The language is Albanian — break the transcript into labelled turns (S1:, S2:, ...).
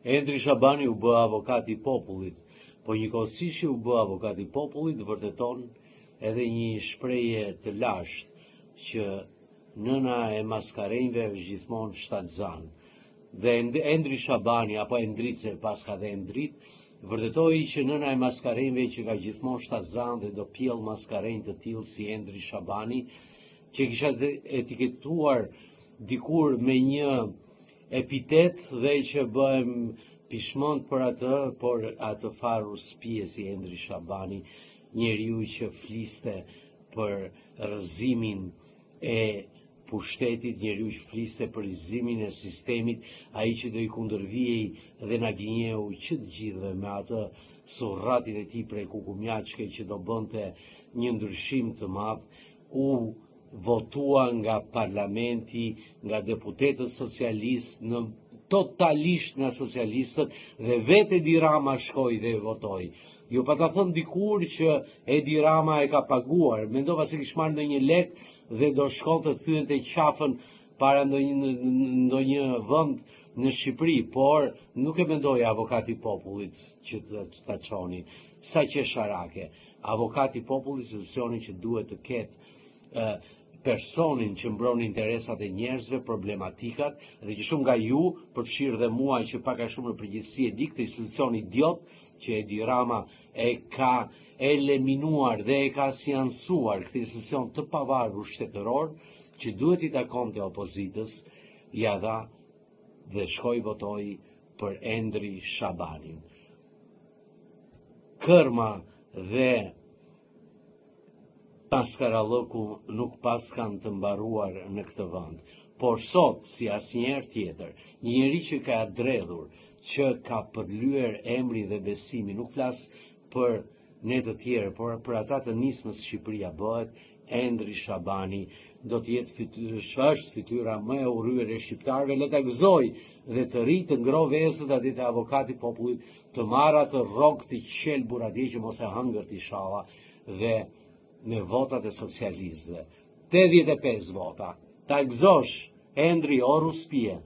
S1: Endri Shabani u bë avokat i popullit, po njëkohësisht që u bë avokat i popullit vërteton edhe një shprehje të lashtë që nëna e maskarenjve është gjithmonë shtatzan. Dhe Endri Shabani, apo Endrice, pas ka dhe Endrit, vërtetoi që nëna e maskarenjve që ka gjithmonë shtatzan dhe do pjell maskarenj të tillë si Endri Shabani, që kisha etiketuar dikur me një epitet dhe që bëhem pishmont për atë, por atë farur spije si Endri Shabani, njeriu që fliste për rrëzimin e pushtetit, njeriu që fliste për rrëzimin e sistemit, ai që do i kundërvijej dhe na gënjeu që të gjithëve me atë surratin e tij prej kukumjaçke që do bënte një ndryshim të madh, u votua nga parlamenti, nga deputetët socialistë, totalisht nga socialistët, dhe vetë Edi Rama shkoi dhe votoi. Jo pa ta thënë dikur që Edi Rama e ka paguar, mendova se kish marrë ndonjë lek dhe do shkonte të thyente qafën para ndonjë vend në Shqipëri, por nuk e mendoi avokati i popullit që ta çoni, sa që sharake. Avokati i popullit, institucioni që duhet të ketë personin që mbron interesat e njerëzve, problematikat, dhe që shumë nga ju, përfshirë dhe muaj që pak a shumë në përgjithësi e di këtë institucion idiot që Edi Rama e ka eliminuar dhe e ka sjansuar këtë institucion të pavarur shtetëror, që duhet i takonte opozitës, ja dha dhe shkoi votoi për Endri Shabanin. Kërma dhe Paskarallëku nuk pas kanë të mbaruar në këtë vend, por sot, si asnjëherë tjetër, një njeri që ka dredhur, që ka përlyer emrin dhe besimin, nuk flas për ne të tjerë, por për ata të nismës Shqipëria bëhet, Endri Shabani do të jetë është fytyra më e urryer e shqiptarëve, le ta gëzoj dhe të ri të ngro vezët aty te avokati i popullit, të marrë atë rrogë të qelbur atje që mos e hëngërt inshallah, dhe me votat e socialistëve. 85 vota. Ta gëzosh, Endri, o ruspije.